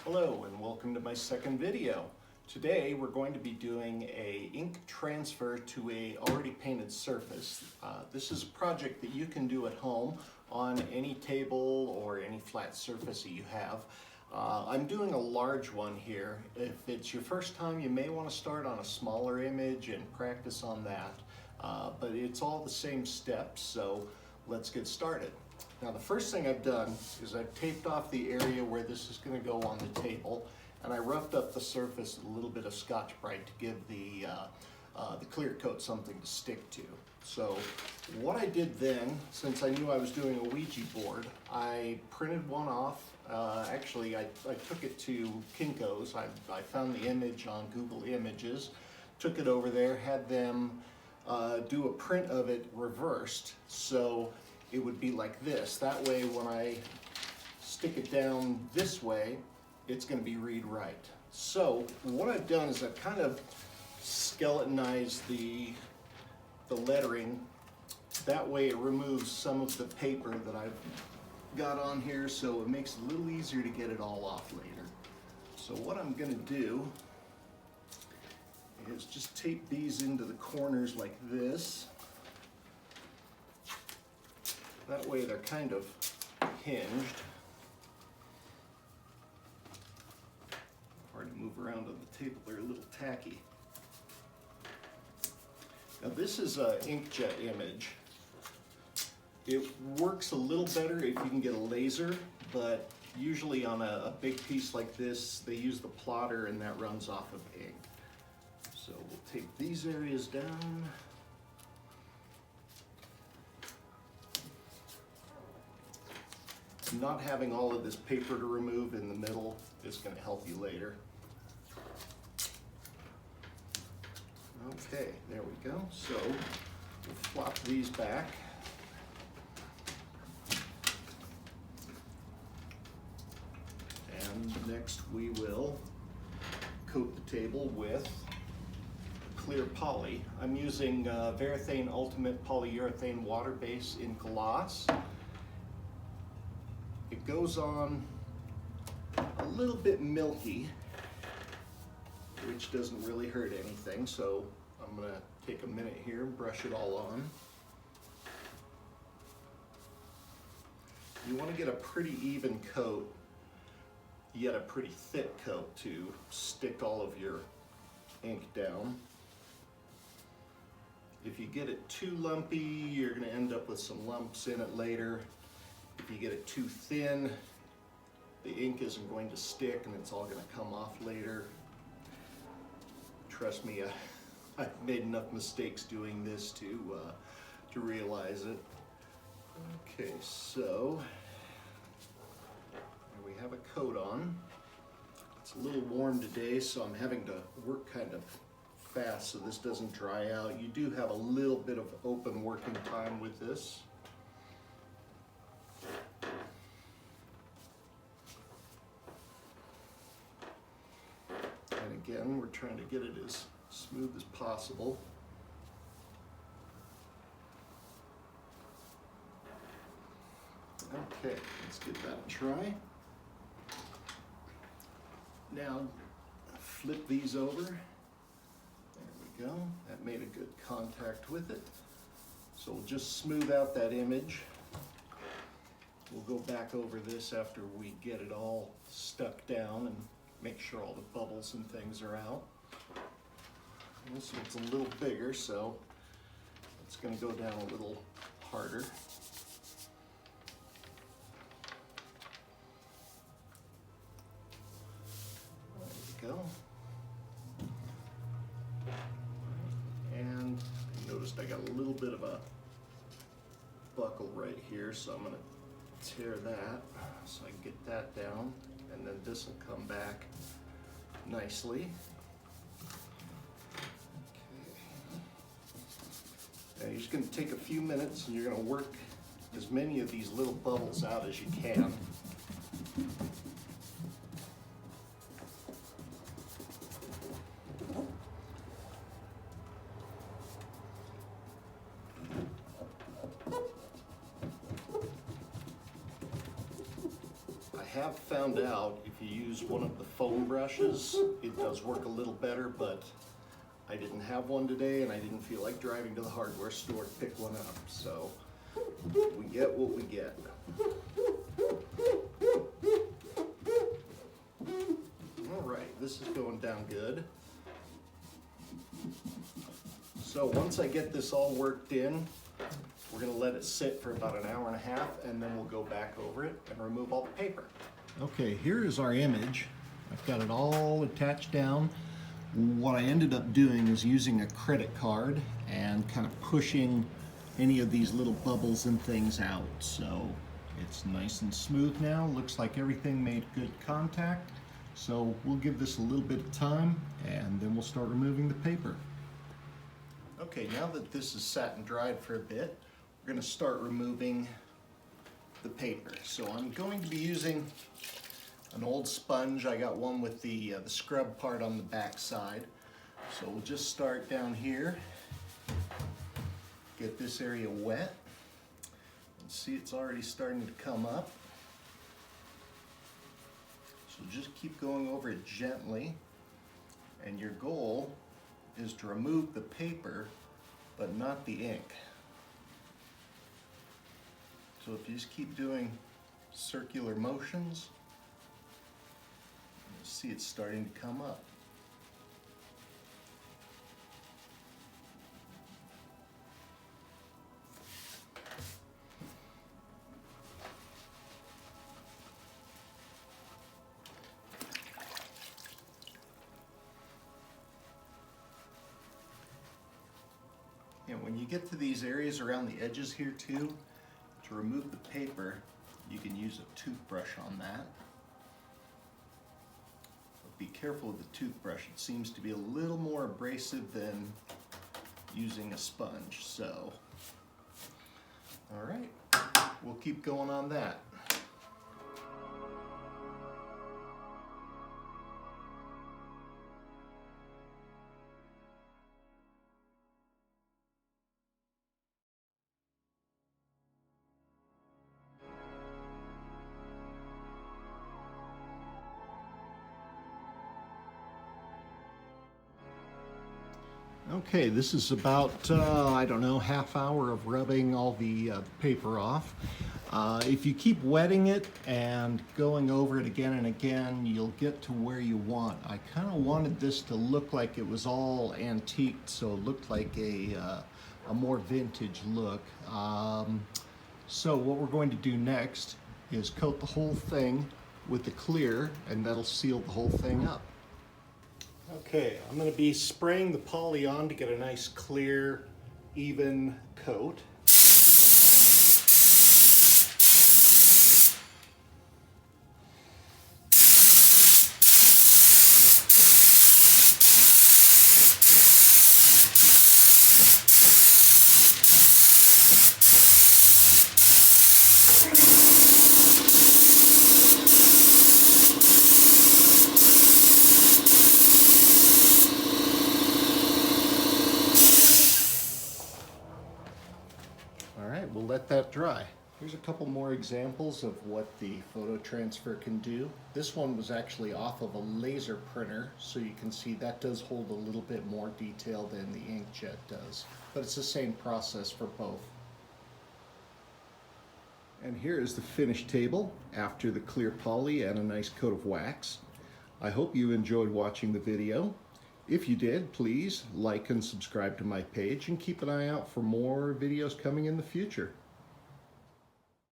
Hello and welcome to my second video. Today we're going to be doing a ink transfer to a already painted surface. This is a project that you can do at home on any table or any flat surface that you have. I'm doing a large one here. If it's your first time, you may want to start on a smaller image and practice on that. But it's all the same steps, so let's get started. Now the first thing I've done is I've taped off the area where this is going to go on the table, and I roughed up the surface with a little bit of Scotch-Brite to give the clear coat something to stick to. So what I did then, since I knew I was doing a Ouija board, I printed one off. Actually, I took it to Kinko's. I found the image on Google Images, took it over there, had them do a print of it reversed. So it would be like this. That way when I stick it down this way, it's going to be read right. So what I've done is I've kind of skeletonized the lettering. That way it removes some of the paper that I've got on here, so it makes it a little easier to get it all off later. So what I'm going to do is just tape these into the corners like this. That way they're kind of hinged. Hard to move around on the table, they're a little tacky. Now this is an Inkjet image. It works a little better if you can get a laser, but usually on a big piece like this, they use the plotter and that runs off of ink. So we'll tape these areas down. Not having all of this paper to remove in the middle is going to help you later. Okay, there we go. So we'll flop these back. And next we will coat the table with clear poly. I'm using Varathane Ultimate Polyurethane Water Base in gloss. It goes on a little bit milky, which doesn't really hurt anything, so I'm going to take a minute here and brush it all on. You want to get a pretty even coat, yet a pretty thick coat to stick all of your ink down. If you get it too lumpy, you're going to end up with some lumps in it later. If you get it too thin, the ink isn't going to stick and it's all going to come off later. Trust me, I've made enough mistakes doing this to realize it. Okay, so here we have a coat on. It's a little warm today, so I'm having to work kind of fast so this doesn't dry out. You do have a little bit of open working time with this. Again, we're trying to get it as smooth as possible. Okay, let's get that dry. Now, flip these over. There we go. That made a good contact with it. So we'll just smooth out that image. We'll go back over this after we get it all stuck down and make sure all the bubbles and things are out. This one's a little bigger, so it's going to go down a little harder. There we go. And I noticed I got a little bit of a buckle right here, so I'm going to tear that so I can get that down. And then this will come back nicely. Okay. Now you're just going to take a few minutes and you're going to work as many of these little bubbles out as you can. have found out if you use one of the foam brushes, it does work a little better, but I didn't have one today and I didn't feel like driving to the hardware store to pick one up. So we get what we get. All right, this is going down good. So once I get this all worked in, we're going to let it sit for about an hour and a half, and then we'll go back over it and remove all the paper. Okay, here is our image. I've got it all attached down. What I ended up doing is using a credit card and kind of pushing any of these little bubbles and things out. So it's nice and smooth now. Looks like everything made good contact. So we'll give this a little bit of time, and then we'll start removing the paper. Okay, now that this is sat and dried for a bit, we're going to start removing the paper. So I'm going to be using an old sponge. I got one with the scrub part on the back side. So we'll just start down here, get this area wet. And see, it's already starting to come up. So just keep going over it gently, and your goal is to remove the paper but not the ink. So if you just keep doing circular motions, you'll see it's starting to come up. And when you get to these areas around the edges here too, to remove the paper, you can use a toothbrush on that. But be careful with the toothbrush. It seems to be a little more abrasive than using a sponge. So, all right, we'll keep going on that. Okay, this is about, I don't know, half hour of rubbing all the paper off. If you keep wetting it and going over it again and again, you'll get to where you want. I kind of wanted this to look like it was all antiqued, so it looked like a more vintage look. So what we're going to do next is coat the whole thing with the clear, and that'll seal the whole thing up. Okay, I'm going to be spraying the poly on to get a nice clear, even coat. We'll let that dry. Here's a couple more examples of what the photo transfer can do. This one was actually off of a laser printer, so you can see that does hold a little bit more detail than the Inkjet does, but it's the same process for both. And here is the finished table after the clear poly and a nice coat of wax. I hope you enjoyed watching the video. If you did, please like and subscribe to my page and keep an eye out for more videos coming in the future.